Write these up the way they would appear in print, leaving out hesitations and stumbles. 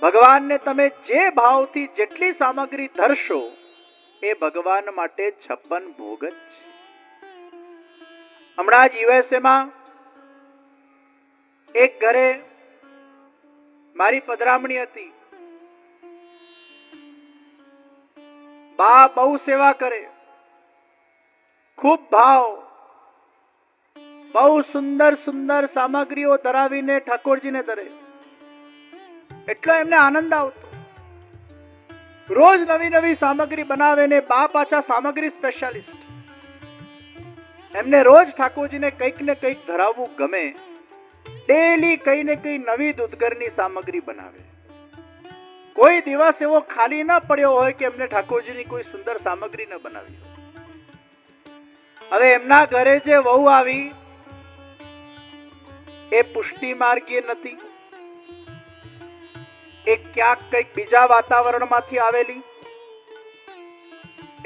ભગવાનને તમે જે ભાવથી જેટલી સામગ્રી ધરશો એ ભગવાન માટે 56 ભોગ જ છે. હમણાં જ યુએસએ માં એક ઘરે મારી પધરામણી હતી. બા બહુ સેવા કરે, ખૂબ ભાવ, બહુ સુંદર સુંદર સામગ્રીઓ ધરાવીને ઠાકોરજીને ધરે. એટલો એમને આનંદ આવતો. રોજ નવી નવી સામગ્રી બનાવે ને બા પાછા સામગ્રી સ્પેશિયાલિસ્ટ. એમને રોજ ઠાકોરજીને કંઈક ને કંઈક ધરાવવું ગમે. ડેલી કઈ ને કઈ નવી દૂધગરની સામગ્રી બનાવે. કોઈ દિવસ એવો ખાલી ન પડ્યો હોય કે એમને ઠાકોરજીની કોઈ સુંદર સામગ્રી ન બનાવી. હવે એમના ઘરે જે વહુ આવી એ પુષ્ટિ માર્ગીય નથી, એ ક્યાંક કંઈક બીજા વાતાવરણમાંથી આવેલી.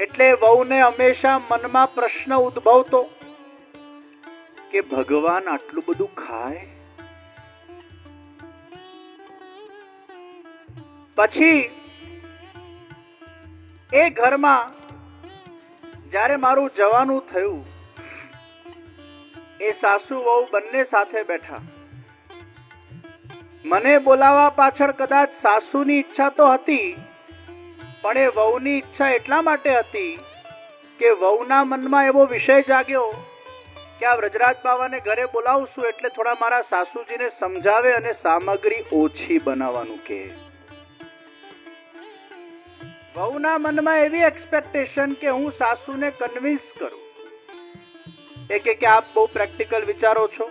એટલે વહુને હંમેશા મનમાં પ્રશ્ન ઉદ્ભવતો કે ભગવાન આટલું બધું ખાય? પછી એ ઘરમાં જ્યારે મારું જવાનું થયું, એ સાસુ વહુ બંને સાથે બેઠા. મને બોલાવવા પાછળ કદાચ સાસુની ઈચ્છા તો હતી, પણ એ વહુની ઈચ્છા એટલા માટે હતી કે વહુના મનમાં એવો વિષય જાગ્યો કે આ વ્રજરાજ બાવાને ઘરે બોલાવશું એટલે થોડા મારા સાસુજીને સમજાવે અને સામગ્રી ઓછી બનાવવાનું કહે. વહુના મનમાં એવી એક્સપેક્ટેશન કે હું સાસુને કન્વિન્સ કરું. એ કે આપ બહુ પ્રેક્ટિકલ વિચારો છો,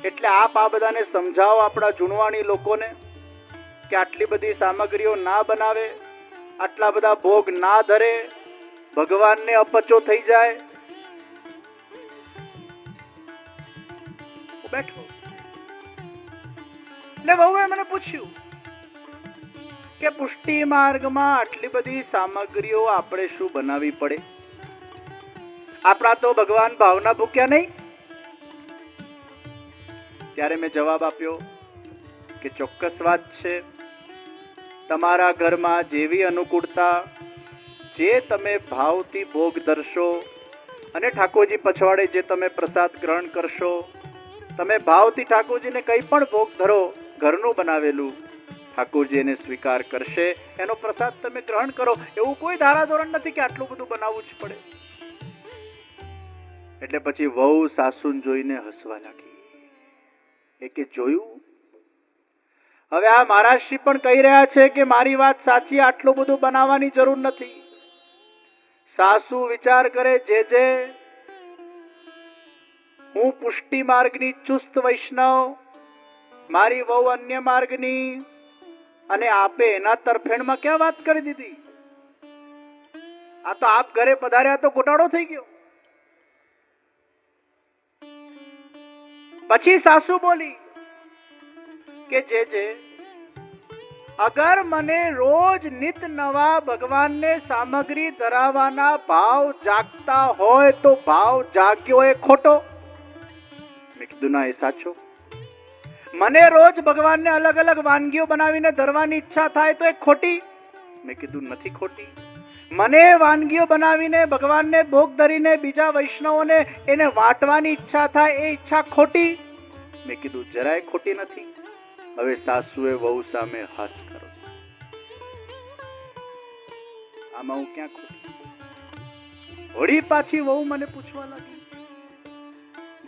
એટલે આપ આ બધાને સમજાવો, આપણા જુણવાણી લોકોને, કે આટલી બધી સામગ્રીઓ ના બનાવે, આટલા બધા ભોગ ના ધરે, ભગવાનને અપચો થઈ જાય. બેઠો એટલે વહુએ મને પૂછ્યું કે પુષ્ટિ માર્ગમાં આટલી બધી સામગ્રીઓ આપણે શું બનાવવી પડે? આપણા તો ભગવાન ભાવના ભૂખ્યા નહીં? ત્યારે મેં જવાબ આપ્યો કે ચોક્કસ વાત છે. તમારા ઘરમાં જેવી અનુકૂળતા, જે તમે ભાવથી ભોગ ધરશો અને ઠાકોરજી પછવાડે જે તમે પ્રસાદ ગ્રહણ કરશો, તમે ભાવથી ઠાકોરજીને કંઈ પણ ભોગ ધરો, ઘરનું બનાવેલું, ઠાકોરજી એને સ્વીકાર કરશે. એનો પ્રસાદ તમે ગ્રહણ કરો. એવું કોઈ ધારાધોરણ નથી કે આટલું બધું બનાવવું જ પડે. એટલે પછી વહુ સાસુને જોઈને હસવા લાગી. એ કે જોયું, હવે આ મહારાજશ્રી પણ કહી રહ્યા છે કે મારી વાત સાચી, આટલું બધું બનાવવાની જરૂર નથી. સાસુ વિચાર કરે, જે હું પુષ્ટિ માર્ગની ચુસ્ત વૈષ્ણવ, મારી વહુ અન્ય માર્ગની, અને આપે એના તરફેણમાં ક્યાં વાત કરી દીધી? આ તો આપ ઘરે પધાર્યા તો ગોટાળો થઈ ગયો. પછી સાસુ બોલી કે જે અગર મને રોજ નિત નવા ભગવાનને સામગ્રી ધરાવવાના ભાવ જાગતા હોય તો ભાવ જાગ્યો એ ખોટો? મેં કીધું ના, એ સાચો. મને રોજ ભગવાનને અલગ અલગ વાનગીઓ બનાવીને ધરવાની ઈચ્છા થાય તો એ ખોટી? મેં કીધું નથી ખોટી. મને વાનગીઓ બનાવીને ભગવાનને ભોગ ધરીને બીજા વૈષ્ણવોને એને વાટવાની ઈચ્છા થાય, એ ઈચ્છા ખોટી? મેં કીધું જરાય ખોટી નથી. હવે સાસુએ વહુ સામે હાસ કરો. આમાં હું ક્યાં ખોટી? વળી પાછી વહુ મને પૂછવા લાગી,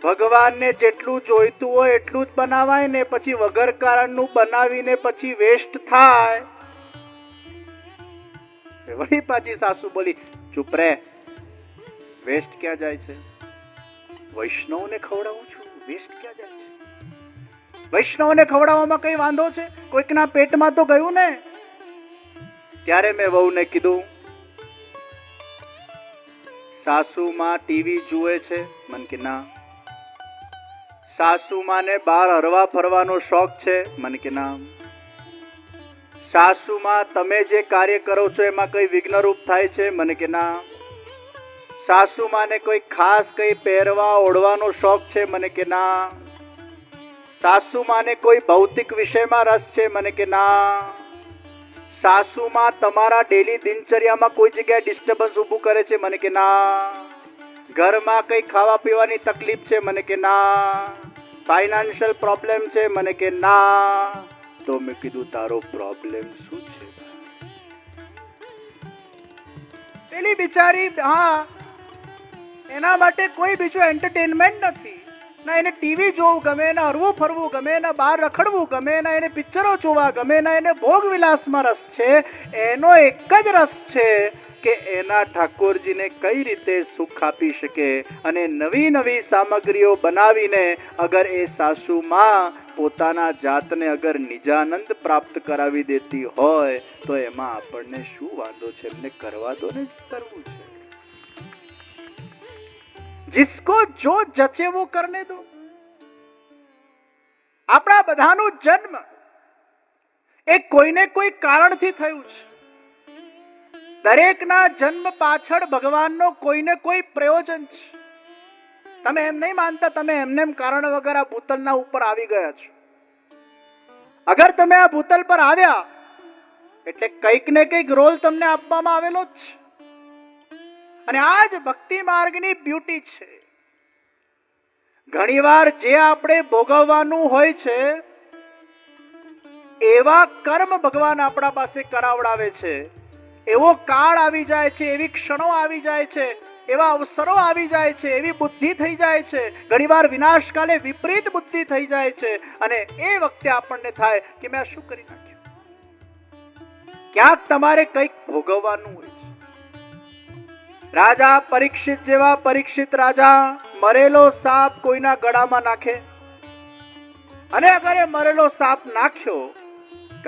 ભગવાનને જેટલું જોઈતું હોય એટલું જ બનાવાય ને, પછી વગર કારણનું બનાવીને પછી વેસ્ટ થાય. વળી પાછી સાસુ બોલી, ચૂપ રે, વેસ્ટ ક્યાં જાય છે? વૈષ્ણવને ખવડાવું છું, વેસ્ટ ક્યાં જાય છે? વૈષ્ણવને ખવડાવવામાં કઈ વાંધો છે? કોઈકના પેટમાં તો ગયું ને. ત્યારે મેં વહુને કીધું, સાસુમાં ટીવી જુએ છે? મન કે ના. સાસુમાને બહાર હરવા ફરવાનો શોખ છે? મન કે ના. સાસુમાં તમે જે કાર્ય કરો છો એમાં કઈ વિઘ્નરૂપ થાય છે? મને કે ના. સાસુમાને કોઈ ખાસ કઈ પહેરવા ઓઢવાનો શોખ છે? મને કે ના. સાસુમાને કોઈ ભૌતિક વિષયમાં રસ છે? મને કે ના. સાસુમાં તમારા ડેલી દિનચર્યામાં કોઈ જગ્યાએ ડિસ્ટર્બન્સ ઊભું કરે છે? મને કે ના. ઘરમાં કઈ ખાવા પીવાની તકલીફ છે? મને કે ના. ફાઇનાન્શિયલ પ્રોબ્લેમ છે? મને કે ના. તો મેં કીધું તારો પ્રોબ્લેમ શું છે? પેલી બિચારી, હા, એના માટે કોઈ બીજું એન્ટરટેનમેન્ટ નથી. ના એને ટીવી જોવું ગમે, ના હરવું ફરવું ગમે, ના બહાર રખડવું ગમે, ના એને પિક્ચરો જોવા ગમે, ના એને ભોગ વિલાસમાં રસ છે. એનો એક જ રસ છે કે એના ઠાકોરજીને કઈ રીતે સુખ આપી શકે, અને નવી નવી સામગ્રીઓ બનાવીને અગર એ સાસુમાં પોતાના જાતને અગર નિજાનંદ પ્રાપ્ત કરાવી દેતી હોય તો એમાં આપણને શું વાંધો છે? એમને કરવા દો ને, કરવું છે. जिसको जो जचे वो करने दो. આપણા બધાનું જન્મ એ કોઈને કોઈ કારણથી થયું છે. દરેકના જન્મ પાછળ ભગવાનનો કોઈને કોઈ પ્રયોજન છે. તમે એમ નહીં માનતા તમે એમને કારણ વગર આ ભૂતલના ઉપર આવી ગયા છો. અગર તમે આ ભૂતલ પર આવ્યા એટલે કંઈક ને કંઈક રોલ તમને આપવામાં આવેલો જ છે. અને આ જ ભક્તિ માર્ગની બ્યુટી છે. ઘણીવાર જે આપણે ભોગવવાનું હોય છે એવા કર્મ ભગવાન આપણા પાસે કરાવડાવે છે. એવો કાળ આવી જાય છે, એવી ક્ષણો આવી જાય છે, એવા અવસરો આવી જાય છે, એવી બુદ્ધિ થઈ જાય છે. ઘણીવાર વિનાશકાલે વિપરીત બુદ્ધિ થઈ જાય છે અને એ વખતે આપણને થાય કે મેં શું કરી નાખ્યું. ક્યાંક તમારે કંઈક ભોગવવાનું હોય છે. રાજા પરીક્ષિત જેવા પરીક્ષિત રાજા મરેલો સાપ કોઈના ગળામાં નાખે, અને અગર એ મરેલો સાપ નાખ્યો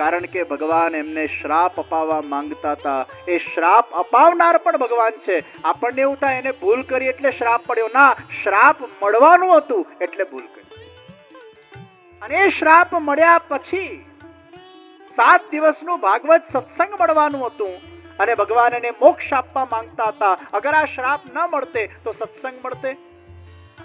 કારણ કે ભગવાન એમને શ્રાપ અપાવવા માંગતા હતા. એ શ્રાપ અપાવનાર પણ ભગવાન છે. આપણને એવું થાય એને ભૂલ કરી એટલે શ્રાપ પડ્યો. ના, શ્રાપ મળવાનું હતું એટલે ભૂલ કરી. અને એ શ્રાપ મળ્યા પછી 7 દિવસનું ભાગવત સત્સંગ મળવાનું હતું અને ભગવાન એને મોક્ષ આપવા માંગતા હતા. અગર આ શ્રાપ ન મળતે તો સત્સંગ મળતે.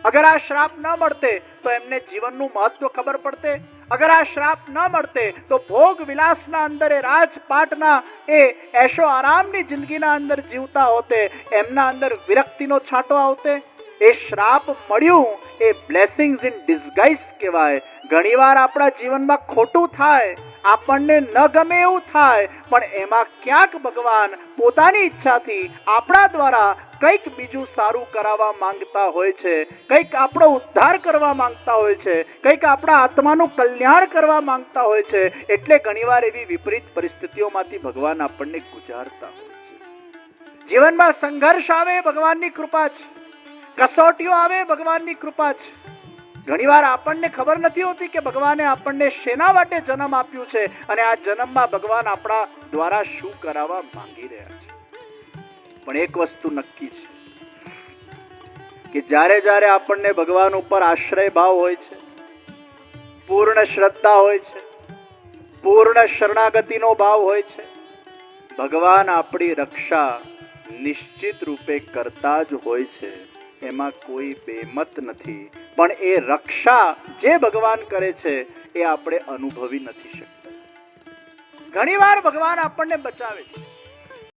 અગર આ શ્રાપ ન મળતે તો એમને જીવનનું મહત્વ ખબર પડતે. અગર આ શ્રાપ ન મળતે તો ભોગ વિલાસના અંદર એ રાજપાટના એ એશો આરામની જિંદગીના અંદર જીવતા હોતે. એમના અંદર વિરક્તિનો છાંટો આવતે. એ શ્રાપ મળ્યું એ બ્લેસિંગ્સ ઇન ડિસગાઇઝ કહેવાય. ઘણીવાર આપણા જીવનમાં ખોટું થાય, આપણને ન ગમે એવું થાય, પણ એમાં ક્યાંક ભગવાન પોતાની ઈચ્છાથી આપણા દ્વારા કંઈક બીજું સારું કરાવવા માંગતા હોય છે, કંઈક આપણો ઉદ્ધાર કરવા માંગતા હોય છે, કંઈક આપણા આત્માનું કલ્યાણ કરવા માંગતા હોય છે. એટલે ઘણીવાર એવી વિપરીત પરિસ્થિતિઓમાંથી ભગવાન આપણને ગુજારતા હોય છે. જીવનમાં સંઘર્ષ આવે ભગવાનની કૃપા છે, કસોટીઓ આવે ભગવાનની કૃપા છે. ઘણીવાર આપણને ખબર નથી હોતી કે ભગવાને આપણને શેના માટે જન્મ આપ્યું છે અને આ જન્મમાં ભગવાન આપણા દ્વારા શું કરાવવા માંગી રહ્યા છે. પણ એક વસ્તુ નક્કી છે કે જ્યારે જ્યારે આપણને ભગવાન ઉપર આશ્રય ભાવ હોય છે, પૂર્ણ શ્રદ્ધા હોય છે, પૂર્ણ શરણાગતિનો ભાવ હોય છે, ભગવાન આપણી રક્ષા નિશ્ચિત રૂપે કરતા જ હોય છે. એમાં કોઈ બેમત નથી. પણ એ રક્ષા જે ભગવાન કરે છે એ આપણે અનુભવી નથી શકતા. ઘણીવાર ભગવાન આપણને બચાવે છે,